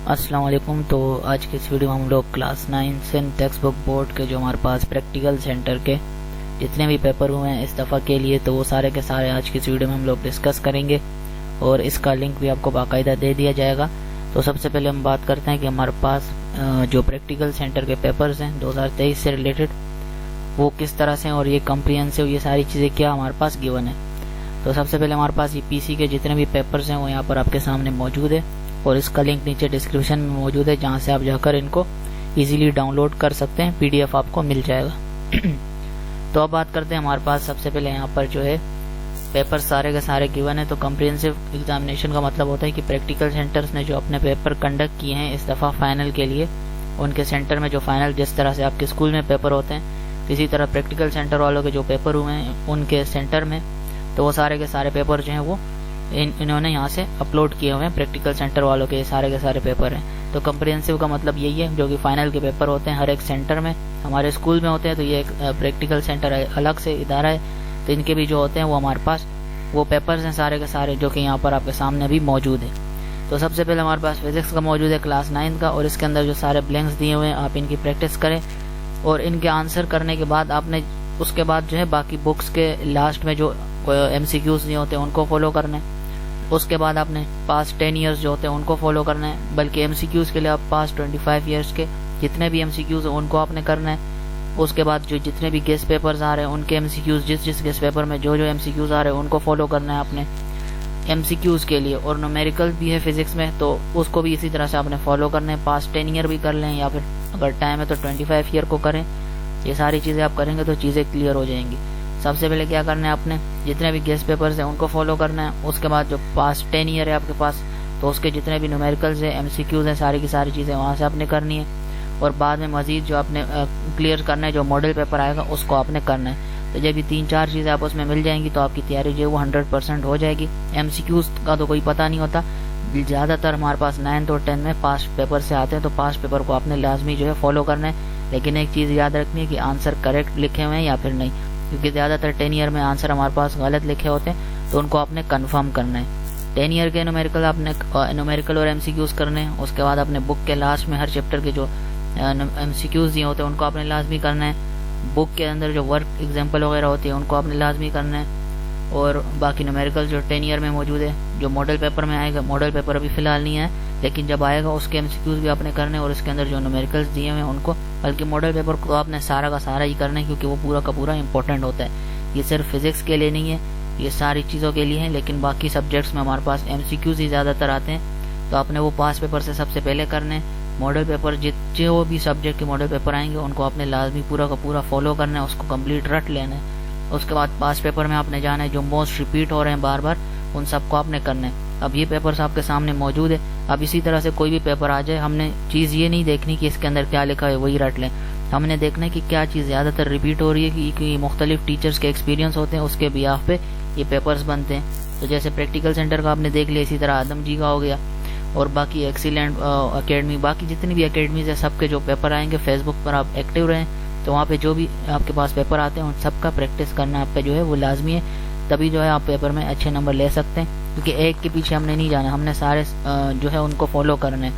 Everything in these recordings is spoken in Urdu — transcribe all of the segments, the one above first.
السلام علیکم۔ تو آج کے اس ویڈیو میں ہم لوگ class 9 Sindh text book board کے جو ہمارے پاس پریکٹیکل سینٹر کے جتنے بھی پیپر ہوئے ہیں اس دفعہ کے لیے، تو وہ سارے کے سارے آج کی اس ویڈیو میں ہم لوگ ڈسکس کریں گے، اور اس کا لنک بھی آپ کو باقاعدہ دے دیا جائے گا۔ تو سب سے پہلے ہم بات کرتے ہیں کہ ہمارے پاس جو پریکٹیکل سینٹر کے پیپرز ہیں 2023 سے ریلیٹڈ وہ کس طرح سے، اور یہ کمپریہنسو، یہ ساری چیزیں کیا ہمارے پاس گیون ہے۔ تو سب سے پہلے ہمارے پاس یہ پی سی کے جتنے بھی پیپرز ہیں وہ یہاں پر آپ کے سامنے موجود ہے، اور اس کا لنک نیچے ڈسکرپشن میں موجود ہے، جہاں سے آپ جا کر ان کو ایزیلی ڈاؤن لوڈ کر سکتے ہیں، پی ڈی ایف آپ کو مل جائے گا۔ تو اب بات کرتے ہیں ہمارے پاس سب سے پہلے یہاں پر جو ہے پیپر سارے کے سارے گیون ہیں۔ تو کمپریہنسو ایگزامینیشن کا مطلب ہوتا ہے کہ پریکٹیکل سینٹرز نے جو اپنے پیپر کنڈکٹ کیے ہیں اس دفعہ فائنل کے لیے، ان کے سینٹر میں جو فائنل جس طرح سے آپ کے اسکول میں پیپر ہوتے ہیں اسی طرح پریکٹیکل سینٹر والوں کے جو پیپر ہوئے ہیں ان کے سینٹر میں، تو وہ سارے کے سارے پیپر جو ہیں وہ انہوں نے یہاں سے اپلوڈ کیے ہوئے ہیں۔ پریکٹیکل سینٹر والوں کے سارے کے سارے پیپر ہیں۔ تو کمپریہنسو کا مطلب یہی ہے، جو کہ فائنل کے پیپر ہوتے ہیں ہر ایک سینٹر میں، ہمارے اسکول میں ہوتے ہیں، تو یہ ایک پریکٹیکل سینٹر الگ سے ادارہ ہے، تو ان کے بھی جو ہوتے ہیں وہ ہمارے پاس وہ پیپرز ہیں سارے کے سارے، جو کہ یہاں پر آپ کے سامنے بھی موجود ہیں۔ تو سب سے پہلے ہمارے پاس فزکس کا موجود ہے کلاس 9 کا، اور اس کے اندر جو سارے بلینکس دیے ہوئے ہیں آپ ان کی پریکٹس کریں، اور ان کے آنسر کرنے کے بعد آپ نے اس کے بعد جو ہے باقی بکس کے لاسٹ میں جو ایم سی کیوز نہیں ہوتے ان کو فالو کرنا ہے۔ اس کے بعد آپ نے پاسٹ 10 ایئرس جو ہوتے ہیں ان کو فالو کرنا ہے، بلکہ ایم سی کیوز کے لیے آپ پاسٹ 25 ایئرس کے جتنے بھی ایم سی کیوز ہیں ان کو آپ نے کرنا ہے۔ اس کے بعد جو جتنے بھی گیسٹ پیپرز آ رہے ہیں ان کے ایم سی کیوز، جس گیسٹ پیپر میں جو ایم سی کیوز آ رہے ہیں ان کو فالو کرنا ہے آپ نے ایم سی کیوز کے لیے۔ اور نومیریکل بھی ہے فزکس میں، تو اس کو بھی اسی طرح سے آپ نے فالو کرنا ہے۔ پاسٹ 10 ایئر بھی کر لیں، یا پھر اگر ٹائم ہے تو 25 ایئر کو کریں۔ یہ ساری چیزیں آپ کریں گے تو چیزیں کلیئر ہو جائیں گی۔ سب سے پہلے کیا کرنا ہے آپ نے جتنے بھی گیسٹ پیپرز ہیں ان کو فالو کرنا ہے۔ اس کے بعد جو پاسٹ 10 ایئر ہے آپ کے پاس، تو اس کے جتنے بھی نومیریکلز ہیں، ایم سی کیوز ہیں، ساری کی ساری چیزیں وہاں سے آپ نے کرنی ہے۔ اور بعد میں مزید جو آپ نے کلیئر کرنا ہے، جو ماڈل پیپر آئے گا اس کو آپ نے کرنا ہے۔ تو جب یہ 3-4 چیزیں آپ اس میں مل جائیں گی تو آپ کی تیاری جو ہے وہ 100% ہو جائے گی۔ ایم سی کیوز کا تو کوئی پتہ نہیں ہوتا، زیادہ تر ہمارے پاس 9 اور 10 میں پاسٹ پیپر سے آتے ہیں، تو پاسٹ پیپر کو آپ نے لازمی جو ہے فالو کرنا ہے۔ لیکن ایک چیز یاد رکھنی ہے کہ آنسر کریکٹ لکھے ہوئے ہیں یا پھر نہیں، کیونکہ زیادہ تر 10 ایئر میں آنسر ہمارے پاس غلط لکھے ہوتے ہیں، تو ان کو آپ نے کنفرم کرنا ہے۔ 10 ایئر کے نومیریکل آپ نے نومیریکل اور ایم سی کیوز کرنے ہیں۔ اس کے بعد اپنے بک کے لاسٹ میں ہر چیپٹر کے جو ایم سی کیوز دیے ہوتے ہیں ان کو آپ نے لازمی کرنا ہے۔ بک کے اندر جو ورک ایگزامپل وغیرہ ہوتی ہے ان کو آپ نے لازمی کرنا ہے۔ اور باقی نومیریکل جو 10 ایئر میں موجود ہے، جو ماڈل پیپر میں آئے گا، ماڈل پیپر ابھی فی الحال نہیں ہے لیکن جب آئے گا اس کے ایم سی کیوز بھی آپ نے کرنے، اور اس کے اندر جو نومیریکلز دیے ہوئے ہیں ان کو، بلکہ ماڈل پیپر کو آپ نے سارا کا سارا ہی کرنا ہے، کیونکہ وہ پورا کا پورا امپورٹنٹ ہوتا ہے۔ یہ صرف فزکس کے لیے نہیں ہے، یہ ساری چیزوں کے لیے ہیں، لیکن باقی سبجیکٹس میں ہمارے پاس ایم سی کیوز ہی زیادہ تر آتے ہیں، تو آپ نے وہ پاس پیپر سے سب سے پہلے کرنے۔ ماڈل پیپر جو بھی سبجیکٹ کے ماڈل پیپر آئیں گے ان کو آپ نے لازمی پورا کا پورا فالو کرنا ہے، اس کو کمپلیٹ رٹ لینا ہے۔ اس کے بعد پاس پیپر میں آپ نے جانا ہے جو موسٹ ریپیٹ ہو رہے ہیں بار بار، ان سب کو آپ نے کرنا ہے۔ اب یہ پیپرز آپ کے سامنے موجود ہے۔ اب اسی طرح سے کوئی بھی پیپر آ جائے، ہم نے چیز یہ نہیں دیکھنی کہ اس کے اندر کیا لکھا ہے وہی رٹ لیں، ہم نے دیکھنا ہے کہ کیا چیز زیادہ تر ریپیٹ ہو رہی ہے، کہ مختلف ٹیچرز کے ایکسپیرینس ہوتے ہیں، اس کے بیاف پہ یہ پیپرز بنتے ہیں۔ تو جیسے پریکٹیکل سینٹر کا آپ نے دیکھ لیا، اسی طرح آدم جی کا ہو گیا، اور باقی ایکسیلنٹ اکیڈمی، باقی جتنی بھی اکیڈمیز ہیں سب کے جو پیپر آئیں گے فیس بک پر آپ ایکٹیو رہیں، تو وہاں پہ جو بھی آپ کے پاس پیپر آتے ہیں ان سب کا پریکٹس کرنا آپ پہ جو ہے وہ لازمی ہے، تبھی جو ہے آپ پیپر میں اچھے نمبر لے سکتے ہیں۔ کیونکہ ایک کے پیچھے ہم نے نہیں جانا، ہم نے سارے جو ہے ان کو فالو کرنا ہے۔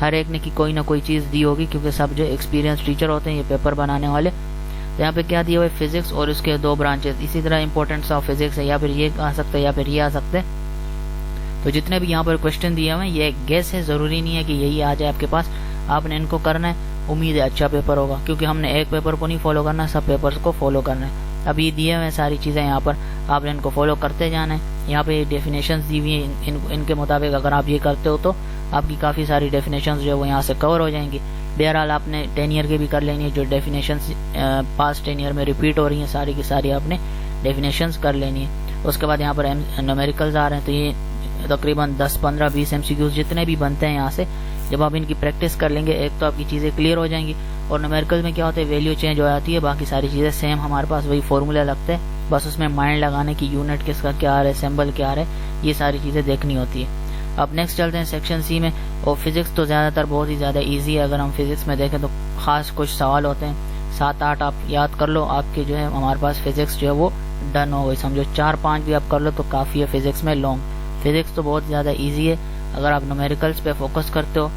ہر ایک نے کی کوئی نہ کوئی چیز دی ہوگی، کیونکہ سب جو ایکسپیرینس ٹیچر ہوتے ہیں یہ پیپر بنانے والے۔ تو یہاں پہ کیا دیا ہوا ہے، فزکس اور اس کے 2 برانچز، اسی طرح امپورٹنس آف فزکس ہے، یا پھر یہ آ سکتا ہے یا پھر یہ آ سکتے ہیں۔ تو جتنے بھی یہاں پر کوشچن دیے ہوئے ہیں یہ گیس ہے، ضروری نہیں ہے کہ یہی آ جائے آپ کے پاس، آپ نے ان کو کرنا ہے۔ امید ہے اچھا پیپر ہوگا، کیونکہ ہم نے ایک پیپر کو نہیں فالو کرنا، سب پیپرز کو فالو کرنا ہے۔ اب یہ دیے ہوئے ہیں ساری چیزیں، یہاں پر آپ نے ان کو فالو کرتے جانا ہے۔ یہاں پہ ڈیفینیشنز دی ہوئی ہیں، ان کے مطابق اگر آپ یہ کرتے ہو تو آپ کی کافی ساری ڈیفینیشنز جو ہے وہ یہاں سے کور ہو جائیں گی۔ بہرحال آپ نے 10 ایئر کے بھی کر لینی ہے، جو ڈیفینیشنز پاسٹ 10 ایئر میں ریپیٹ ہو رہی ہیں ساری کی ساری آپ نے ڈیفینیشنز کر لینی ہے۔ اس کے بعد یہاں پر نومیریکلز آ رہے ہیں، تو یہ تقریباً 10, 15, 20 ایم سی کیوز جتنے بھی بنتے ہیں یہاں سے جب آپ ان کی پریکٹس کر لیں گے، ایک تو آپ کی چیزیں کلیئر ہو جائیں گی، اور نومیریکل میں کیا ہوتا ہے ویلیو چینج ہو جاتی ہے، باقی ساری چیزیں سیم ہمارے پاس وہی فارمولہ لگتے ہیں، بس اس میں مائنڈ لگانے کی یونٹ کس کا کیا آ رہا ہے، سمبل کیا آ رہا ہے، یہ ساری چیزیں دیکھنی ہوتی ہے۔ اب نیکسٹ چلتے ہیں سیکشن سی میں، اور فزکس تو زیادہ تر بہت ہی زیادہ ایزی ہے۔ اگر ہم فزکس میں دیکھیں تو خاص کچھ سوال ہوتے ہیں، 7-8 آپ یاد کر لو، آپ کے جو ہے ہمارے پاس فزکس جو ہے وہ ڈن ہو گئی، سمجھو 4-5 بھی آپ کر لو تو کافی ہے فزکس میں لانگ۔ فزکس تو بہت زیادہ ایزی ہے، اگر آپ نومیریکلز پہ فوکس کرتے ہو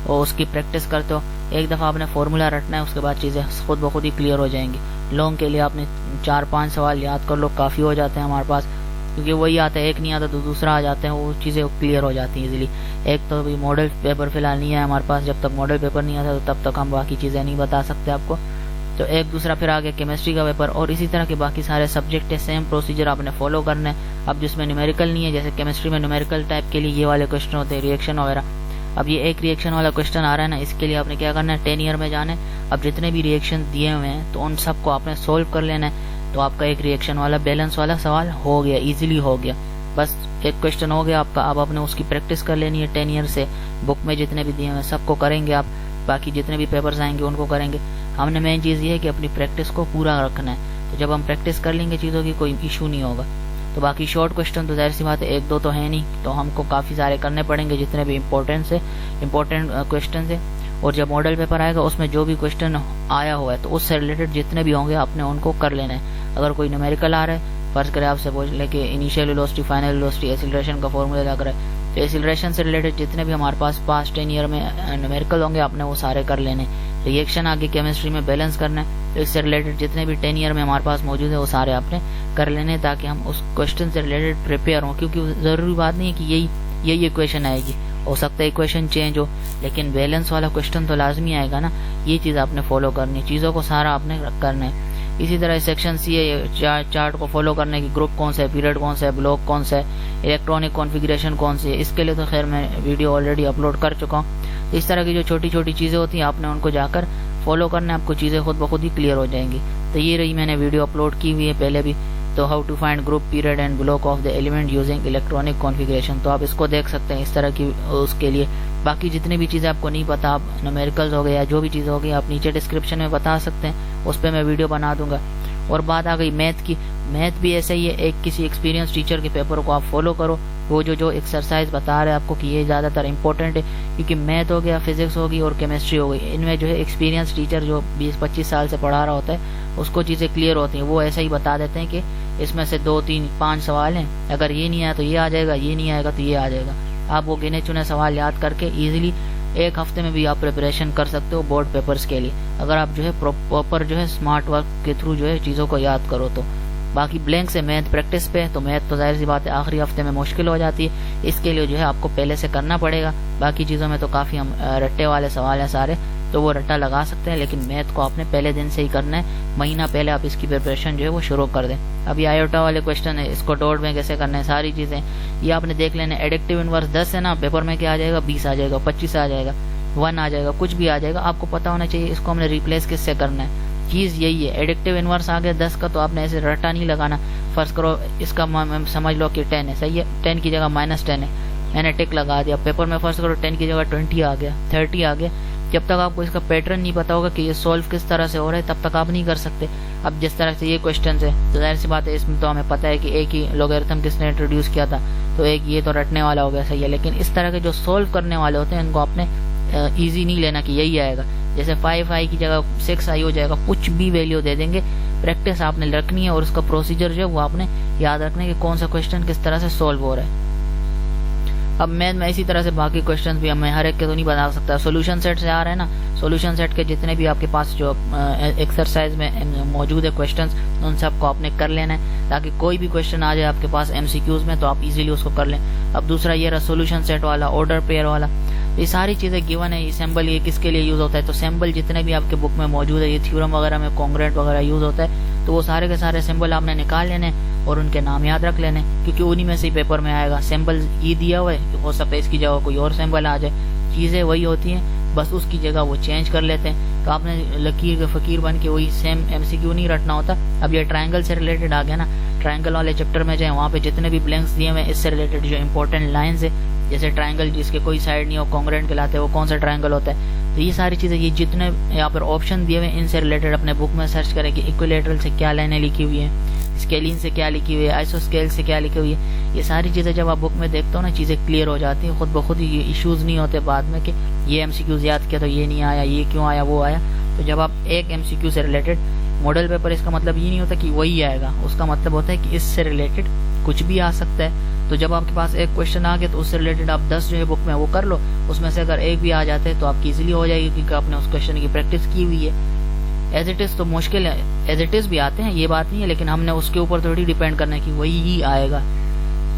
اور اس کی پریکٹس کرتے ہو. ایک دفعہ آپ نے فارمولا رٹنا ہے, اس کے بعد چیزیں خود بخود ہی کلیئر ہو جائیں گی. لانگ کے لیے آپ نے 4-5 سوال یاد کر لو, کافی ہو جاتے ہیں ہمارے پاس, کیونکہ وہی آتا ہے, ایک نہیں آتا تو دوسرا آ جاتے ہیں, وہ چیزیں کلیئر ہو جاتی ہیں ایزیلی. ایک تو ابھی ماڈل پیپر فی الحال نہیں ہے ہمارے پاس, جب تک ماڈل پیپر نہیں آتا تو تب تک ہم باقی چیزیں نہیں بتا سکتے آپ کو. تو ایک دوسرا پھر آگے کیمسٹری کا پیپر, اور اسی طرح کے باقی سارے سبجیکٹ ہے, سیم پروسیجر آپ نے فالو کرنا ہے. اب جس میں نیومیریکل نہیں ہے, جیسے کیمسٹری میں نیومیریکل ٹائپ کے لیے یہ والے کوشچن ہوتے ہیں, ریئیکشن وغیرہ. اب یہ ایک ریئیکشن والا کوشچن آ رہا ہے نا, اس کے لیے آپ نے کیا کرنا ہے, 10 ایئر میں جانا ہے. اب جتنے بھی ریئیکشن دیے ہوئے ہیں تو ان سب کو آپ نے سولو کر لینا ہے. تو آپ کا ایک ریئیکشن والا بیلنس والا سوال ہو گیا, ایزیلی ہو گیا. بس ایک کوشچن ہو گیا آپ کا. اب آپ نے اس کی پریکٹس کر لینی ہے 10 ایئر سے. بک میں جتنے بھی دیے ہوئے ہیں سب کو کریں گے آپ, باقی جتنے بھی پیپرز آئیں گے ان کو کریں گے. ہم نے مین چیز یہ ہے کہ اپنی پریکٹس کو پورا رکھنا ہے. تو جب ہم پریکٹس کر لیں گے چیزوں کی, کوئی ایشو نہیں ہوگا. تو باقی شارٹ کوشچن تو ظاہر سی بات ہے, 1-2 تو ہے نہیں, تو ہم کو کافی سارے کرنے پڑیں گے جتنے بھی امپورٹنٹ کوشچنس ہیں. اور جب ماڈل پیپر آئے گا اس میں جو بھی کوشچن آیا ہوا ہے تو اس سے ریلیٹڈ جتنے بھی ہوں گے آپ نے ان کو کر لینا ہے. اگر کوئی نیومیریکل آ رہا ہے, فرض کرے آپ سے پوچھ لے کہ انیشیل ویلوسٹی, فائنل ویلوسٹی, ایسیلریشن کا فارمولا لگ رہا ہے, تو ایسیلریشن سے ریلیٹڈ جتنے بھی ہمارے پاس پاسٹ 10 ایئر میں نیومیریکل ہوں گے آپ نے وہ سارے کر لینے. ریئیکشن آگے کیمسٹری میں بیلنس کرنا ہے, تو اس سے ریلیٹڈ جتنے بھی 10 ایئر میں ہمارے پاس موجود ہے وہ سارے آپ نے کر لینے, تاکہ ہم اس کوشچن سے ریلیٹڈ پریپیئر ہوں. کیونکہ ضروری بات نہیں ہے کہ یہی ایکویشن آئے گی, ہو سکتا ہے ایکویشن چینج ہو, لیکن بیلنس والا کوشچن تو لازمی آئے گا نا. یہ چیز آپ نے فالو کرنی ہے, چیزوں کو سارا آپ نے کرنا ہے. اسی طرح سیکشن سی ہے, چارٹ کو فالو کرنے کی, گروپ کون سا ہے, پیریڈ کون سا ہے, بلاک کون سا ہے, الیکٹرانک کانفیگریشن کون سی ہے. اس کے لیے تو خیر میں ویڈیو آلریڈی اپلوڈ کر چکا ہوں. اس طرح کی جو چھوٹی چھوٹی چیزیں ہوتی ہیں آپ نے ان کو جا کر فالو کرنا ہے, آپ کو چیزیں خود بخود ہی کلیئر ہو جائیں گی. تو یہ رہی, میں نے ویڈیو اپلوڈ کی ہوئی ہے پہلے بھی, تو how to find group, period and block of the element using electronic configuration. تو آپ اس کو دیکھ سکتے ہیں اس طرح کی. اس کے لیے باقی جتنی بھی چیزیں آپ کو نہیں پتا, آپ نومیریکلز ہو گئے یا جو بھی چیز ہوگی, آپ نیچے ڈسکرپشن میں بتا سکتے ہیں, اس پہ میں ویڈیو بنا دوں گا. اور بات آ گئی میتھ کی, میتھ بھی ایسے ہی ہے, ایک کسی ایکسپیرینس ٹیچر کے پیپر کو آپ فالو کرو. وہ جو ایکسرسائز بتا رہے ہیں آپ کو کہ یہ زیادہ تر امپورٹنٹ ہے, کیونکہ میتھ ہو گیا, فزکس ہوگی اور کیمسٹری ہو گئی, ان میں جو ہے ایکسپیرینس ٹیچر جو 20-25 سال سے پڑھا رہا ہوتا ہے اس کو چیزیں کلیئر ہوتی ہیں. وہ ایسا ہی بتا دیتے ہیں کہ اس میں سے 2-3-5 سوال ہیں, اگر یہ نہیں آیا تو یہ آ جائے گا, یہ نہیں آئے گا تو یہ آ جائے گا. آپ وہ گنے چنے سوال یاد کر کے ایزیلی ایک ہفتے میں بھی آپ پریپریشن کر سکتے ہو بورڈ پیپرز کے لیے, اگر آپ جو ہے پراپر جو ہے اسمارٹ ورک کے تھرو جو ہے چیزوں کو یاد کرو. تو باقی بلینک سے میتھ پریکٹس پہ, تو میتھ تو ظاہر سی بات ہے آخری ہفتے میں مشکل ہو جاتی ہے, اس کے لیے جو ہے آپ کو پہلے سے کرنا پڑے گا. باقی چیزوں میں تو کافی ہم رٹے والے سوال ہیں سارے, تو وہ رٹا لگا سکتے ہیں, لیکن میتھ کو آپ نے پہلے دن سے ہی کرنا ہے, مہینہ پہلے آپ اس کی پریپریشن جو ہے وہ شروع کر دیں. اب یہ آئیوٹا والے کوشچن ہے, اس کو ڈاٹ میں کیسے کرنا ہے, ساری چیزیں یہ آپ نے دیکھ لینا. ایڈکٹیو انورس 10 ہے نا, پیپر میں کیا آ جائے گا, 20 آ جائے گا, 25 آ جائے گا, 1 آ جائے گا, کچھ بھی آ جائے گا, آپ کو پتا ہونا چاہیے اس کو ہم نے ریپلیس کس سے کرنا ہے. چیز یہی ہے, ایڈکٹیو انورس آ گیا 10 کا, تو آپ نے ایسے رٹا نہیں لگانا. فرض کرو اس کا سمجھ لو کہ 10 ہے, صحیح ہے, 10 کی جگہ -10 ہے, میں نے ٹک لگا دیا. پیپر میں فرض کرو 10 کی جگہ 20 آ گیا, 30 آ گیا. جب تک آپ کو اس کا پیٹرن نہیں پتا ہوگا کہ یہ سولو کس طرح سے ہو رہا ہے, تب تک آپ نہیں کر سکتے. اب جس طرح سے یہ کوشچنز ہے, تو ظاہر سی بات ہے اس میں تو ہمیں پتا ہے کہ ایک ہی لوگیرتھم کس نے انٹروڈیوس کیا تھا, تو ایک یہ تو رٹنے والا ہو گیا, صحیح ہے. لیکن اس طرح کے جو سولو کرنے والے ہوتے ہیں ان کو آپ نے ایزی نہیں لینا کہ یہی آئے گا. جیسے 5i کی جگہ 6i ہو جائے گا, کچھ بھی ویلیو دے دیں گے. پریکٹس آپ نے رکھنی ہے, اور اس کا پروسیجر جو ہے وہ آپ نے یاد رکھنا ہے کہ کون سا کوشچن کس طرح سے سولو ہو رہا ہے. اب میتھ میں اسی طرح سے باقی کوشچنز بھی میں ہر ایک کے تو نہیں بتا سکتا. سولوشن سیٹ سے آ رہے ہیں نا, سولوشن سیٹ کے جتنے بھی آپ کے پاس جو ایکسرسائز میں موجود ہے کوشچنز, ان سب کو آپ نے کر لینا ہے, تاکہ کوئی بھی کوشچن آ جائے آپ کے پاس MCQs میں تو آپ ایزیلی اس کو کر لیں. اب دوسرا یہ رہا سولوشن سیٹ والا, آرڈر پیئر والا, یہ ساری چیزیں گیون ہے. یہ سیمبل یہ کس کے لیے یوز ہوتا ہے, تو سیمبل جتنے بھی آپ کے بک میں موجود ہے, یہ تھیورم وغیرہ میں کانگرینٹ وغیرہ یوز ہوتا ہے, تو وہ سارے کے سارے سیمبل آپ نے نکال لینے اور ان کے نام یاد رکھ لینے, کیونکہ انہی میں سے ہی پیپر میں آئے گا. سیمبل یہ دیا ہوا ہے, ہو سکتا ہے اس کی جگہ کوئی اور سیمبل آ جائے, چیزیں وہی ہوتی ہیں, بس اس کی جگہ وہ چینج کر لیتے ہیں. تو آپ نے لکیر کے فقیر بن کے وہی سیم MCQ نہیں رٹنا ہوتا. اب یہ ٹرائنگل سے ریلیٹڈ آ گیا نا, ٹرائنگل والے چیپٹر میں جائیں, وہاں پہ جتنے بھی بلینکس دیے ہوئے اس سے ریلیٹڈ جو امپورٹنٹ لائنز ہے, جیسے ٹرائنگل جس کے کوئی سائڈ نہیں ہو, کانگرینٹ کہلاتے ہیں, وہ کون سا ٹرائنگل ہوتا ہے. تو یہ ساری چیزیں, یہ جتنے یہاں پر آپشن دیے ہوئے ان سے ریلیٹڈ اپنے بک میں سرچ کریں کہ ایکولیٹرل سے کیا لائنیں لکھی ہوئی ہیں, اسکیلین سے کیا لکھی ہوئی ہے, آئسو اسکیل سے کیا لکھی ہوئی ہے. یہ ساری چیزیں جب آپ بک میں دیکھتے ہو نا, چیزیں کلیئر ہو جاتی ہیں خود بخود ہی. یہ ایشوز نہیں ہوتے بعد میں کہ یہ MCQs یاد کیا تو یہ نہیں آیا, یہ کیوں آیا, وہ آیا. تو جب آپ ایک MCQ سے ریلیٹڈ ماڈل پیپر, اس کا مطلب یہ نہیں ہوتا کہ وہی آئے گا, اس کا مطلب ہوتا ہے کہ اس سے ریلیٹڈ کچھ بھی آ سکتا ہے. تو جب آپ کے پاس ایک کوشچن آ گیا تو اس سے ریلیٹڈ آپ 10 جو ہے بک میں وہ کر لو، اس میں سے اگر ایک بھی آ جاتے تو آپ کی ایزیلی ہو جائے گی کیونکہ آپ نے اس کوشچن کی پریکٹس کی ہوئی ہے۔ ایز اٹ از تو مشکل ہے، ایز اٹ از بھی آتے ہیں، یہ بات نہیں ہے، لیکن ہم نے اس کے اوپر تھوڑی ڈیپینڈ کرنا ہے کہ وہی ہی آئے گا،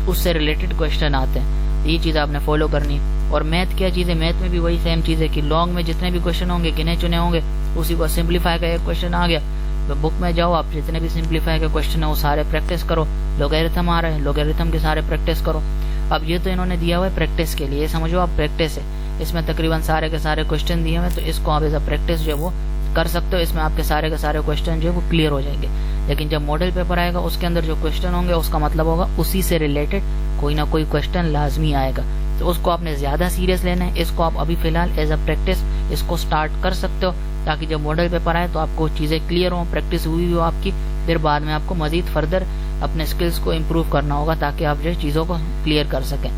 اس سے ریلیٹڈ کوشچن آتے ہیں، یہ چیز آپ نے فالو کرنی ہے۔ اور میتھ کیا چیز ہے، میتھ میں بھی وہی سیم چیز ہے کہ لانگ میں جتنے بھی کوشچن ہوں گے گنے چنے ہوں گے، اسی کو سمپلیفائی کا ایک کوشچن آ گیا تو بک میں جاؤ، آپ جتنے بھی سمپلیفائی کے کوشچن ہیں وہ سارے پریکٹس کرو۔ لوگیرتھم آ رہے ہیں، لوگیرتھم کے سارے پریکٹس کرو۔ اب یہ تو انہوں نے دیا ہوا ہے پریکٹس کے لیے، یہ سمجھو آپ پریکٹس ہے، اس میں تقریباً سارے کے سارے کوشچن دیے ہوئے ہیں، تو اس کو آپ ایز اے پریکٹس جو ہے وہ کر سکتے ہو، اس میں آپ کے سارے کوشچن جو ہے وہ کلیئر ہو جائیں گے۔ لیکن جب ماڈل پیپر آئے گا اس کے اندر جو کوشچن ہوں گے اس کا مطلب ہوگا اسی سے ریلیٹڈ کوئی نہ کوئی کوشچن لازمی آئے گا، تو اس کو آپ نے زیادہ سیریس لینا ہے۔ اس کو آپ ابھی فی الحال ایز اے پریکٹس اس کو سٹارٹ کر سکتے ہو تاکہ جب ماڈل پیپر آئے تو آپ کو چیزیں کلیئر ہوں، پریکٹس ہوئی ہو آپ کی، پھر بعد میں آپ کو مزید فردر اپنے سکلز کو امپروو کرنا ہوگا تاکہ آپ جو چیزوں کو کلیئر کر سکیں۔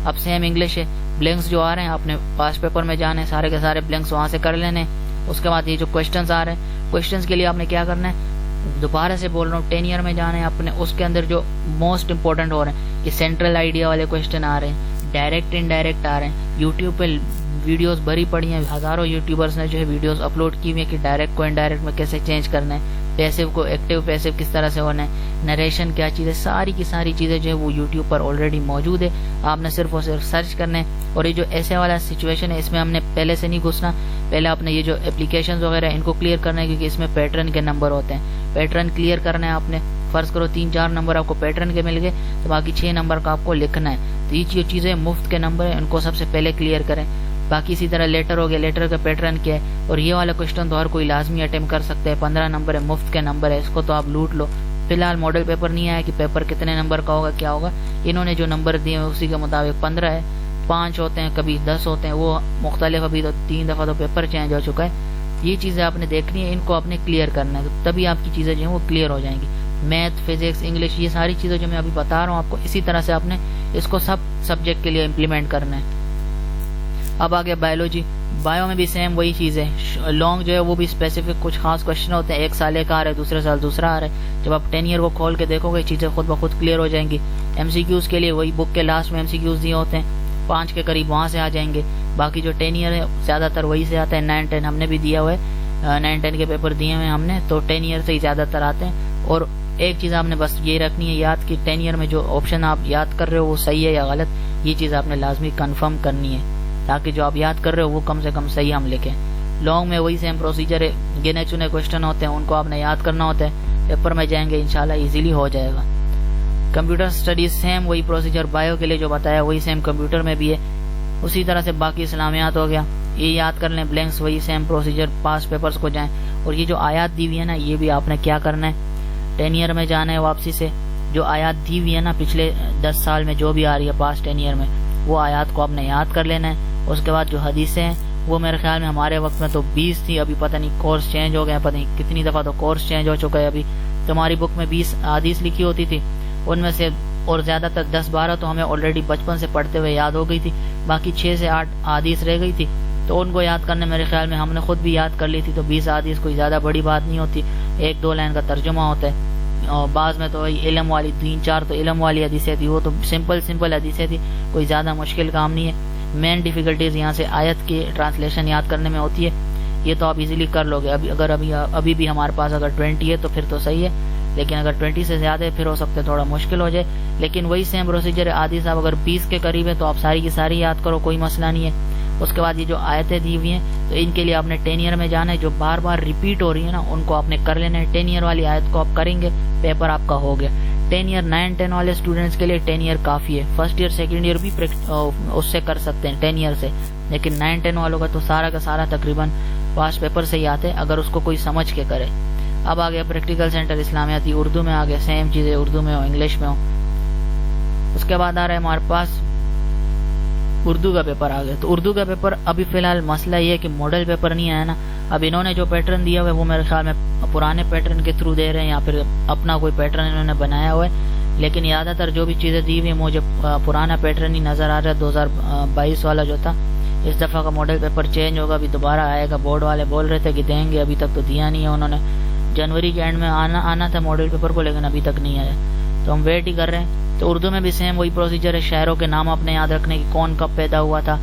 اب سیم انگلش ہے، بلینکس جو آ رہے ہیں آپ نے پاس پیپر میں جانے سارے کے سارے بلینکس وہاں سے کر لینے۔ اس کے بعد یہ جو کوشچنز آ رہے ہیں، کوشچنز کے لیے آپ نے کیا کرنا ہے، دوبارہ سے بول رہا ہوں 10 ایئر میں جانا ہے اپنے، اس کے اندر جو موسٹ امپورٹنٹ ہو رہے ہیں کہ سینٹرل آئیڈیا والے کوشچن آ رہے ہیں، ڈائریکٹ انڈائریکٹ آ رہے ہیں۔ یوٹیوب پہ ویڈیوز بھری پڑی ہیں، ہزاروں یوٹیوبرز نے جو ہے ویڈیوز اپلوڈ کی ہوئی ہیں کہ ڈائریکٹ کو انڈائریکٹ میں کیسے چینج کرنا ہے، پیسو کو ایکٹیو پیسو کس طرح سے ہونا ہے، نریشن کیا چیز ہے، ساری کی ساری چیزیں جو ہے وہ یوٹیوب پر آلریڈی موجود ہے، آپ نے صرف اور صرف سرچ کرنا ہے۔ اور یہ جو ایسے والا سچویشن ہے اس میں ہم نے پہلے سے نہیں گھسنا، پہلے آپ نے یہ جو اپلیکیشنز وغیرہ ان کو کلیئر کرنا ہے کیونکہ اس میں پیٹرن کے نمبر ہوتے ہیں، پیٹرن کلیئر کرنا ہے آپ نے۔ فرض کرو 3-4 نمبر آپ کو پیٹرن کے مل گئے تو باقی 6 نمبر کا آپ کو لکھنا ہے، تو یہ جو چیزیں مفت کے نمبر ہیں ان کو سب سے پہلے کلیئر کریں۔ باقی اسی طرح لیٹر ہو گیا، لیٹر کا پیٹرن کیا ہے، اور یہ والا کوشچن تو ہر کوئی لازمی اٹیمپٹ کر سکتا ہے، 15 نمبر ہے، مفت کے نمبر ہے، اس کو تو آپ لوٹ لو۔ فی الحال ماڈل پیپر نہیں آیا کہ پیپر کتنے نمبر کا ہوگا کیا ہوگا، انہوں نے جو نمبر دیے ہیں اسی کے مطابق 15 ہے، 5 ہوتے ہیں، کبھی 10 ہوتے ہیں، وہ مختلف، ابھی تو 3 دفعہ تو پیپر چینج ہو چکا ہے۔ یہ چیزیں آپ نے دیکھنی ہے، ان کو آپ نے کلیئر کرنا ہے، تبھی آپ کی چیزیں جو ہیں وہ کلیئر ہو جائیں گی۔ میتھ، فزکس، انگلش، یہ ساری چیزیں جو میں ابھی بتا رہا ہوں آپ کو، اسی طرح سے آپ نے اس کو سب سبجیکٹ کے لیے امپلیمنٹ کرنا ہے۔ اب آگے بایولوجی، بایو میں بھی سیم وہی چیز ہے، لانگ جو ہے وہ بھی اسپیسیفک کچھ خاص کوشچن ہوتے ہیں، ایک سال ایک آ رہا ہے، دوسرے سال دوسرا آ رہا ہے، جب آپ 10 ایئر کو کھول کے دیکھو گے چیزیں خود بخود کلیئر ہو جائیں گی۔ ایم سی کیوز کے لیے وہی بک کے لاسٹ میں ایم سی کیوز دیے ہوتے ہیں، 5 کے قریب وہاں سے آ جائیں گے، باقی جو 10 ایئر ہے زیادہ تر وہی سے آتا ہے، 9-10 ہم نے بھی دیا ہوا ہے، 9-10 کے پیپر دیے ہوئے ہم نے، تو 10 ایئر سے ہی زیادہ تر آتے ہیں۔ اور ایک چیز آپ نے بس یہ رکھنی ہے یاد کہ 10 ایئر میں جو آپشن آپ یاد کر رہے ہو وہ صحیح ہے یا غلط، یہ چیز آپ نے لازمی کنفرم کرنی ہے تاکہ جو آپ یاد کر رہے ہو وہ کم سے کم صحیح ہم لکھیں۔ لانگ میں وہی سیم پروسیجر ہے، گنے چنے کوشچن ہوتے ہیں، ان کو آپ نے یاد کرنا ہوتا ہے، پیپر میں جائیں گے انشاءاللہ ایزیلی ہو جائے گا۔ کمپیوٹر اسٹڈیز سیم وہی پروسیجر، بایو کے لیے جو بتایا وہی سیم کمپیوٹر میں بھی ہے، اسی طرح سے باقی اسلامیات ہو گیا، یہ یاد کر لیں، بلینکس وہی سیم پروسیجر، پاس پیپرز کو جائیں۔ اور یہ جو آیات دی ہوئی ہے نا، یہ بھی آپ نے کیا کرنا ہے، 10 ایئر میں جانا ہے واپسی سے، جو آیات دی ہوئی ہے نا پچھلے 10 سال میں جو بھی آ رہی ہے پاس 10 ایئر میں، وہ آیات کو آپ نے یاد کر لینا ہے۔ اس کے بعد جو حدیثیں ہیں وہ میرے خیال میں ہمارے وقت میں تو 20 تھی، ابھی پتہ نہیں کورس چینج ہو گیا، پتہ نہیں کتنی دفعہ تو کورس چینج ہو چکا ہے۔ ابھی تمہاری بک میں 20 حدیث لکھی ہوتی تھی، ان میں سے اور زیادہ تر 10-12 تو ہمیں آلریڈی بچپن سے پڑھتے ہوئے یاد ہو گئی تھی، باقی 6 سے 8 حدیث رہ گئی تھی، تو ان کو یاد کرنے میرے خیال میں ہم نے خود بھی یاد کر لی تھی، تو 20 حدیث کوئی زیادہ بڑی بات نہیں ہوتی، 1-2 لائن کا ترجمہ ہوتا ہے، اور بعض میں تو علم والی 3-4 تو علم والی حدیثیں تھی، وہ تو سمپل حدیثیں تھی، کوئی زیادہ مشکل کام نہیں ہے۔ مین ڈیفیکلٹیز یہاں سے آیت کی ٹرانسلیشن یاد کرنے میں ہوتی ہے، یہ تو آپ ایزیلی کر لو گے۔ ابھی بھی ہمارے پاس اگر 20 ہے تو پھر تو صحیح ہے، لیکن اگر 20 سے زیادہ ہے پھر ہو سکتا ہے تھوڑا مشکل ہو جائے، لیکن وہی سیم پروسیجر ہے۔ آدھی صاحب اگر 20 کے قریب ہے تو آپ ساری کی ساری یاد کرو، کوئی مسئلہ نہیں ہے۔ اس کے بعد یہ جو آیتیں دی ہوئی ہیں تو ان کے لیے آپ نے 10 ایئر میں جانا ہے، جو بار بار ریپیٹ ہو رہی ہے نا ان کو آپ نے کر لینا ہے۔ 10 ایئر والی آیت کو آپ کریں گے، پیپر آپ کا ہو گیا۔ 10 ایئر 9-10 والے اسٹوڈنٹس کے لیے 10 ایئر کافی ہے، فرسٹ ایئر سیکنڈ ایئر بھی اس سے کر سکتے ہیں 10 ایئر سے، لیکن 9-10 والوں کا تو سارا کا سارا تقریباً پاس پیپر سے ہی آتے اگر اس کو کوئی سمجھ کے کرے۔ اب آ گیا پریکٹیکل سینٹر اسلامیاتی، اردو میں آ گیا، سیم چیزیں اردو میں ہو انگلش میں ہو۔ اس کے بعد آ رہا ہے ہمارے پاس اردو کا پیپر آ گیا، تو اردو کا پیپر ابھی فی الحال مسئلہ یہ ہے کہ ماڈل پیپر نہیں آیا نا، اب انہوں نے جو پیٹرن دیا ہوا ہے وہ میرے خیال میں پرانے پیٹرن کے تھرو دے رہے ہیں یا پھر اپنا کوئی پیٹرن انہوں نے بنایا ہوا ہے، لیکن زیادہ تر جو بھی چیزیں دی ہوئی ہیں مجھے پرانا پیٹرن ہی نظر آ رہا ہے، 2022 والا جو تھا۔ اس دفعہ کا ماڈل پیپر چینج ہوگا، ابھی دوبارہ آئے گا، بورڈ والے بول رہے تھے کہ دیں گے، ابھی تک تو دیا نہیں ہے انہوں نے، جنوری کے اینڈ میں آنا تھا ماڈل پیپر کو، لیکن ابھی تک نہیں آیا، تو ہم ویٹ ہی کر رہے ہیں۔ تو اردو میں بھی سیم وہی پروسیجر ہے، شاعروں کے نام اپنے یاد رکھنے کی، کون کب پیدا ہوا تھا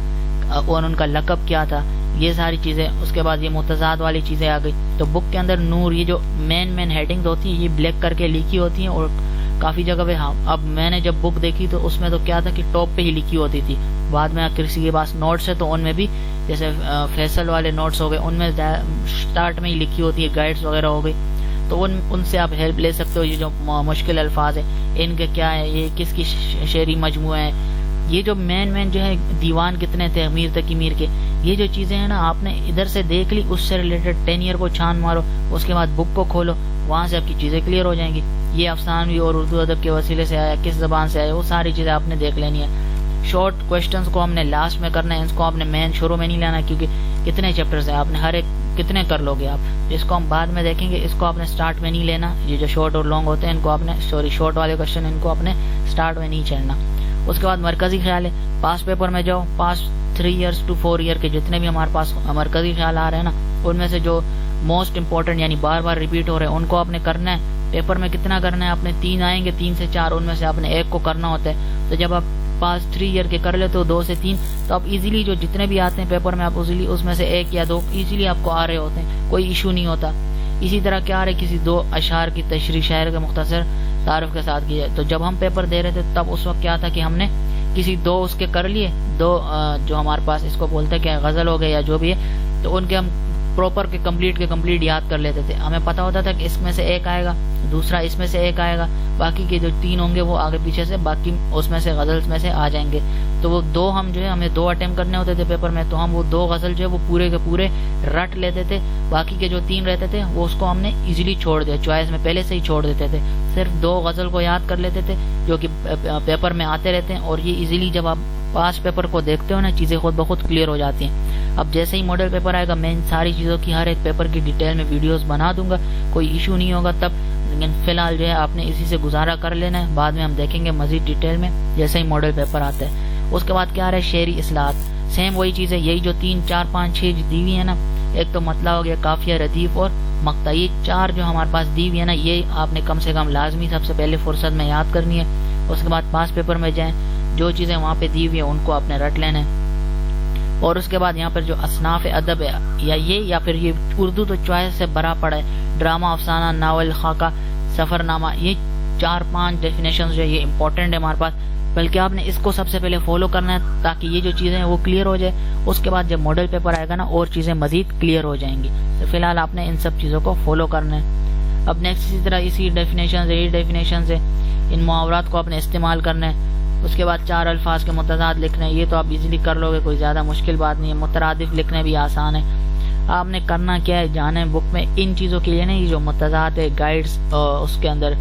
اور ان کا لقب کیا تھا، یہ ساری چیزیں. اس کے بعد یہ متضاد والی چیزیں آ گئی. تو بک کے اندر نور، یہ جو مین ہیڈنگ ہوتی ہیں یہ بلیک کر کے لکھی ہوتی ہیں اور کافی جگہ پہ. ہاں اب میں نے جب بک دیکھی تو اس میں تو کیا تھا کہ ٹاپ پہ ہی لکھی ہوتی تھی. بعد میں کسی کے پاس نوٹس ہے تو ان میں بھی جیسے فیصل والے نوٹس ہو گئے ان میں اسٹارٹ میں ہی لکھی ہوتی ہے، گائیڈز وغیرہ ہو گئی. تو ان سے آپ ہیلپ لے سکتے ہو. یہ جو مشکل الفاظ ہیں ان کے کیا ہے، یہ کس کی شعری مجموعہ ہے، یہ جو مین جو ہے دیوان کتنے تھے امیر تقی میر کے، یہ جو چیزیں ہیں نا آپ نے ادھر سے دیکھ لی، اس سے ریلیٹڈ 10 ایئر کو چھان مارو، اس کے بعد بک کو کھولو، وہاں سے آپ کی چیزیں کلیئر ہو جائیں گی. یہ افسانوی اور اردو ادب کے وسیلے سے آیا، کس زبان سے آیا، وہ ساری چیزیں آپ نے دیکھ لینی ہے. شارٹ کوشچنز کو ہم نے لاسٹ میں کرنا ہے، اس کو آپ نے مین شروع میں نہیں لینا کیونکہ کتنے چیپٹرز ہیں، آپ نے ہر ایک کتنے کر لو گے آپ، اس کو ہم بعد میں دیکھیں گے. اس کو آپ نے سٹارٹ میں نہیں لینا، یہ جو شارٹ اور لانگ ہوتے ہیں ان کو آپ نے شارٹ والے کوشچن ان کو آپ نے سٹارٹ میں نہیں چھیڑنا. اس کے بعد مرکزی خیال ہے، پاس پیپر میں جاؤ، پاس 3 ایئرس ٹو 4 ایئر کے جتنے بھی ہمارے پاس مرکزی خیال آ رہے ہیں نا، ان میں سے جو موسٹ امپورٹنٹ یعنی بار بار ریپیٹ ہو رہے ہیں ان کو آپ نے کرنا ہے. پیپر میں کتنا کرنا ہے آپ نے، 3 آئیں گے، 3 سے 4، ان میں سے آپ نے ایک کو کرنا ہوتا ہے. تو جب آپ پاس 3 ایئر کے کر لیتے ہو 2 سے 3، تو آپ ایزیلی جو جتنے بھی آتے ہیں پیپر میں آپ ایزیلی اس میں سے 1 یا 2 ایزیلی آپ کو آ رہے ہوتے ہیں، کوئی ایشو نہیں ہوتا. اسی طرح کیا آ رہے، کسی 2 اشعار کی تشریح شاعر کے مختصر تعارف کے ساتھ کی جائے. تو جب ہم پیپر دے رہے تھے تب اس وقت کیا تھا کہ ہم نے کسی 2 اس کے کر لیے، 2 جو ہمارے پاس اس کو بولتے ہیں کہ غزل ہو گئے یا جو بھی ہے، تو ان کے ہم پراپر کے کمپلیٹ یاد کر لیتے تھے. ہمیں پتا ہوتا تھا کہ اس میں سے 1 آئے گا، دوسرا اس میں سے 1 آئے گا، باقی کے جو 3 ہوں گے وہ آگے پیچھے سے، باقی اس میں سے غزلز میں سے آ جائیں گے. تو وہ 2 ہم جو ہے ہمیں 2 اٹیمپٹ کرنے ہوتے تھے پیپر میں، تو ہم وہ 2 غزل جو ہے وہ پورے کے پورے رٹ لیتے تھے. باقی کے جو 3 رہتے تھے وہ اس کو ہم نے ایزیلی چھوڑ دیا، چوائس میں پہلے سے ہی چھوڑ دیتے تھے. صرف 2 غزل کو یاد کر لیتے تھے جو کہ پیپر میں آتے رہتے ہیں، اور یہ ایزیلی جب آپ پاس پیپر کو دیکھتے ہو نا چیزیں خود بخود کلیئر ہو جاتی ہیں. اب جیسے ہی ماڈل پیپر آئے گا میں ان ساری چیزوں کی ہر ایک پیپر کی ڈیٹیل میں ویڈیوز بنا دوں گا، کوئی ایشو نہیں ہوگا تب. لیکن فی الحال جو ہے آپ نے اسی سے گزارا کر لینا ہے، بعد میں ہم دیکھیں گے مزید ڈیٹیل میں جیسے ہی ماڈل پیپر آتا ہے. اس کے بعد کیا آ رہا ہے، شعری اصلاحات. سیم وہی چیز ہے، یہی جو 3 4 5 6 دی ہوئی ہے نا، ایک تو مطلع ہو گیا، قافیہ، ردیف اور مقطع، یہ 4 جو ہمارے پاس دی ہوئی ہے نا، یہ آپ نے کم سے کم لازمی سب سے پہلے فرصت میں یاد کرنی ہے. اس کے بعد پاس پیپر میں جائیں، جو چیزیں وہاں پہ دی ہوئی ہیں ان کو آپ نے رٹ لینا ہے. اور اس کے بعد یہاں پر جو اصناف ادب ہے، یا پھر یہ اردو تو چوائس سے بھرا پڑا ہے، ڈرامہ، افسانہ، ناول، خاکہ، سفر نامہ، یہ 4 5 ڈیفینیشنز جو ہے یہ امپورٹنٹ ہے ہمارے پاس. بلکہ آپ نے اس کو سب سے پہلے فالو کرنا ہے تاکہ یہ جو چیزیں ہیں وہ کلیئر ہو جائے. اس کے بعد جب ماڈل پیپر آئے گا نا اور چیزیں مزید کلیئر ہو جائیں گی. تو فی الحال آپ نے ان سب چیزوں کو فالو کرنا ہے. اب نیکسٹ اسی طرح اسی ڈیفینیشنز ہے، ان محاورات کو آپ نے استعمال کرنا ہے. اس کے بعد 4 الفاظ کے متضاد لکھنے، یہ تو آپ ایزیلی کر لو گے، کوئی زیادہ مشکل بات نہیں ہے. مترادف لکھنے بھی آسان ہے. آپ نے کرنا کیا ہے، جانے بک میں ان چیزوں کے لیے نہیں، جو متضاد ہے، گائیڈز اس کے اندر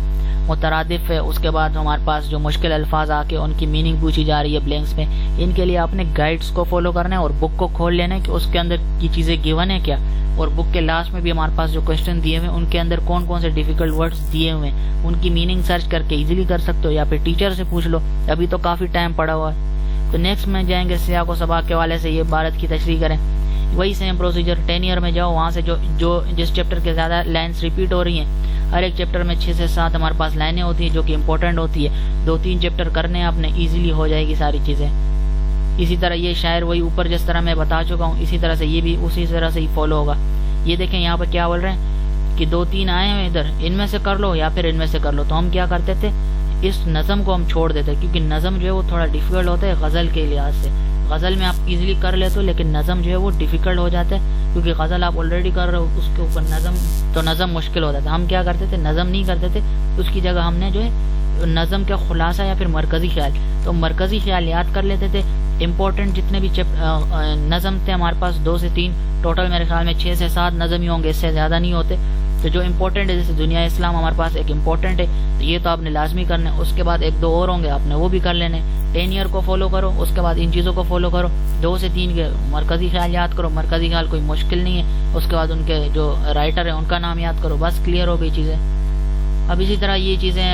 مترادف ہے. اس کے بعد ہمارے پاس جو مشکل الفاظ آ کے ان کی میننگ پوچھی جا رہی ہے بلینکس میں، ان کے لیے آپ نے گائیڈز کو فالو کرنا ہے اور بک کو کھول لینا ہے کہ اس کے اندر کی چیزیں گیون ہے کیا. اور بک کے لاسٹ میں بھی ہمارے پاس جو کوشچن دیے ہوئے ہیں ان کے اندر کون کون سے ڈیفیکلٹ ورڈز دیے ہوئے ہیں، ان کی میننگ سرچ کر کے ایزیلی کر سکتے ہو، یا پھر ٹیچر سے پوچھ لو، ابھی تو کافی ٹائم پڑا ہوا ہے. تو نیکسٹ میں جائیں گے سیاق و سباق کے والے سے، یہ عبارت کی تشریح کریں. وہی سیم پروسیجر، 10 ایئر میں جاؤ، وہاں سے جس چیپٹر کے زیادہ لائنس ریپیٹ ہو رہی ہیں، ہر ایک چیپٹر میں 6 سے 7 ہمارے پاس لائنیں ہوتی ہیں جو کہ امپورٹنٹ ہوتی ہے. 2-3 چیپٹر کرنے ہیں آپ نے، ایزیلی ہو جائے گی ساری چیزیں. اسی طرح یہ شاعر وہی اوپر جس طرح میں بتا چکا ہوں، اسی طرح سے یہ بھی اسی طرح سے ہی فالو ہوگا. یہ دیکھیں یہاں پر کیا بول رہے ہیں کہ 2-3 آئے ہیں ادھر، ان میں سے کر لو یا پھر ان میں سے کر لو. تو ہم کیا کرتے تھے، اس نظم کو ہم چھوڑ دیتے کیونکہ نظم جو ہے وہ تھوڑا ڈیفیکلٹ ہوتا ہے غزل کے لحاظ سے. غزل میں آپ ایزیلی کر لیتے ہو لیکن نظم جو ہے وہ ڈیفیکلٹ ہو جاتا ہے کیونکہ غزل آپ آلریڈی کر رہے ہو، اس کے اوپر نظم مشکل ہوتا تھا. ہم کیا کرتے تھے، نظم نہیں کرتے تھے، اس کی جگہ ہم نے جو ہے نظم کا خلاصہ یا پھر مرکزی خیال، تو مرکزی خیال یاد کر لیتے تھے. امپورٹنٹ جتنے بھی نظم تھے ہمارے پاس 2 سے 3 ٹوٹل، میرے خیال میں 6 سے 7 نظم ہی ہوں گے، اس سے زیادہ نہیں ہوتے. تو جو امپورٹنٹ ہے جیسے دنیا اسلام ہمارے پاس ایک امپورٹنٹ ہے، تو یہ تو آپ نے لازمی کرنا ہے. اس کے بعد 1-2 اور ہوں گے، آپ نے وہ بھی کر لینے. 10 ایئر کو فالو کرو، اس کے بعد ان چیزوں کو فالو کرو. 2 سے 3 کے مرکزی خیال یاد کرو، مرکزی خیال کوئی مشکل نہیں ہے. اس کے بعد ان کے جو رائٹر ہیں ان کا نام یاد کرو، بس کلیئر ہو گئی چیزیں. اب اسی طرح یہ چیزیں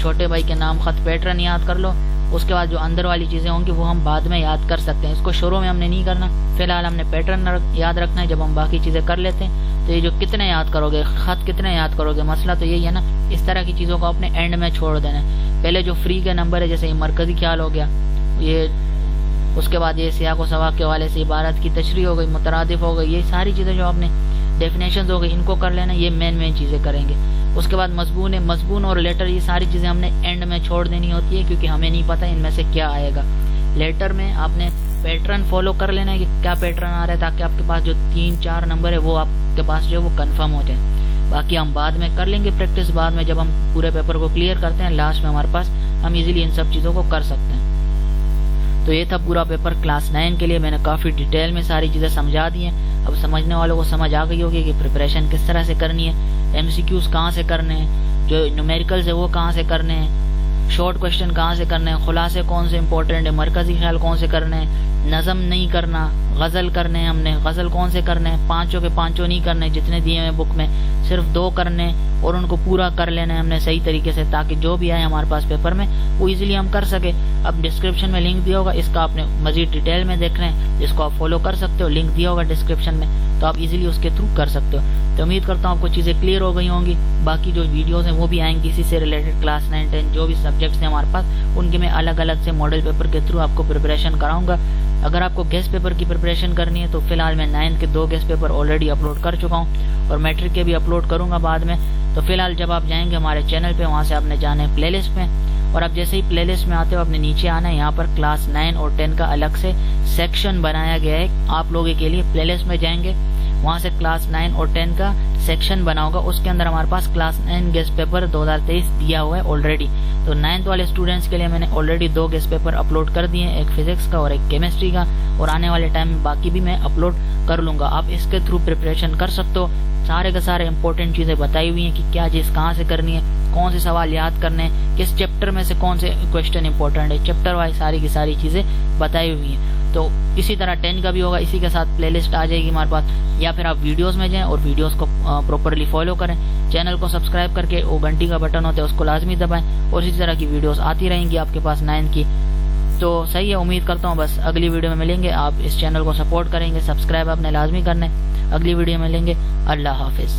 چھوٹے بھائی کے نام، خط، پیٹرن یاد کر لو. اس کے بعد جو اندر والی چیزیں ہوں گی وہ ہم بعد میں یاد کر سکتے ہیں، اس کو شروع میں ہم نے نہیں کرنا. فی الحال ہم نے پیٹرن یاد رکھنا ہے، جب ہم باقی چیزیں کر لیتے ہیں تو یہ جو کتنے یاد کرو گے، خط کتنے یاد کرو گے، مسئلہ تو یہی ہے نا. اس طرح کی چیزوں کو اپنے اینڈ میں چھوڑ دینا ہے. پہلے جو فری کے نمبر ہے، جیسے یہ مرکزی خیال ہو گیا، یہ اس کے بعد یہ سیاق و سباق کے حوالے سے عبارت کی تشریح ہو گئی، مترادف ہو گئی، یہ ساری چیزیں جو آپ نے ڈیفینیشنز ہو گئی ان کو کر لینا. یہ مین چیزیں کریں گے. اس کے بعد مضمون اور لیٹر، یہ ساری چیزیں ہم نے اینڈ میں چھوڑ دینی ہوتی ہے کیونکہ ہمیں نہیں پتہ ان میں سے کیا آئے گا. لیٹر میں آپ نے پیٹرن فالو کر لینا ہے کہ کیا پیٹرن آ رہا ہے، تاکہ آپ کے پاس جو 3-4 نمبر ہے وہ آپ کے پاس جو ہے وہ کنفرم ہو جائے. باقی ہم بعد میں کر لیں گے پریکٹس، بعد میں جب ہم پورے پیپر کو کلیئر کرتے ہیں لاسٹ میں ہمارے پاس ہم ایزیلی ان سب چیزوں کو کر سکتے ہیں. تو یہ تھا پورا پیپر کلاس 9 کے لیے. میں نے کافی ڈیٹیل میں ساری چیزیں سمجھا دی ہیں. اب سمجھنے والوں کو سمجھ آ گئی ہوگی کہ پریپریشن کس طرح سے کرنی ہے، MCQs کہاں سے کرنے ہیں، جو نیومیریکلز ہے وہ کہاں سے کرنے ہیں، شارٹ کویشچن کہاں سے کرنے ہیں، خلاصے کون سے امپورٹنٹ ہے، مرکزی خیال کون سے کرنے ہیں، نظم نہیں کرنا، غزل کرنے ہیں، ہم نے غزل کون سے کرنے ہیں، 5 کے 5 نہیں کرنے جتنے دیے ہوئے بک میں، صرف 2 کرنے اور ان کو پورا کر لینا ہے ہم نے صحیح طریقے سے، تاکہ جو بھی آئے ہمارے پاس پیپر میں وہ ایزیلی ہم کر سکے. اب ڈسکرپشن میں لنک دیا ہوگا، اس کا آپ نے مزید ڈیٹیل میں دیکھنا ہے، جس کو آپ فالو کر سکتے ہو. لنک دیا ہوگا ڈسکرپشن میں، تو آپ ایزیلی اس کے تھرو کر سکتے ہو. تو امید کرتا ہوں آپ کو چیزیں کلیئر ہو گئی ہوں گی. باقی جو ویڈیوز ہیں وہ بھی آئیں گی اسی سے ریلیٹڈ. کلاس 9-10 جو بھی سبجیکٹس ہیں ہمارے پاس ان کے میں الگ الگ سے ماڈل پیپر کے تھرو آپ کو پریپریشن کراؤں گا. اگر آپ کو گیسٹ پیپر کی پریپریشن کرنی ہے تو فی الحال میں 9 کے 2 گیسٹ پیپر آلریڈی اپلوڈ کر چکا ہوں اور میٹرک کے بھی اپلوڈ کروں گا بعد میں. تو فی الحال جب آپ جائیں گے ہمارے چینل پہ، وہاں سے آپ نے جانا ہے پلے لسٹ میں، اور اب جیسے ہی پلے لسٹ میں آتے ہو آپ نے نیچے آنا ہے. یہاں پر کلاس 9 اور 10 کا الگ سے سیکشن بنایا گیا ہے آپ لوگوں کے لیے. پلے لسٹ میں جائیں گے، وہاں سے کلاس 9 اور 10 کا سیکشن بنا ہوگا. اس کے اندر ہمارے پاس کلاس 9 گیسٹ پیپر 2023 دیا ہوا ہے آلریڈی. تو 9th والے اسٹوڈنٹس کے لیے میں نے آلریڈی 2 گیسٹ پیپر اپلوڈ کر دیے ہیں، ایک فزکس کا اور ایک کیمسٹری کا، اور آنے والے ٹائم میں باقی بھی میں اپلوڈ کر لوں گا. آپ اس کے تھرو پریپریشن کر سکتے ہو. سارے کے سارے امپورٹنٹ چیزیں بتائی ہوئی ہیں کہ کیا چیز کہاں سے کرنی ہے، کون سے سوال یاد کرنے ہیں، کس چیپٹر میں سے کون سے کویشچن امپورٹنٹ ہے، چیپٹر وائز ساری کی ساری چیزیں بتائی ہوئی ہیں. تو اسی طرح 10 کا بھی ہوگا، اسی کے ساتھ پلے لسٹ آ جائے گی ہمارے پاس. یا پھر آپ ویڈیوز میں جائیں اور ویڈیوز کو پراپرلی فالو کریں. چینل کو سبسکرائب کر کے وہ گھنٹی کا بٹن ہوتا ہے اس کو لازمی دبائیں، اور اسی طرح کی ویڈیوز آتی رہیں گی آپ کے پاس 9 کی. تو صحیح ہے، امید کرتا ہوں بس اگلی ویڈیو میں ملیں گے. آپ اس چینل کو سپورٹ کریں گے، سبسکرائب آپ نے لازمی کرنا ہے. اگلی ویڈیو میں ملیں گے. اللہ حافظ.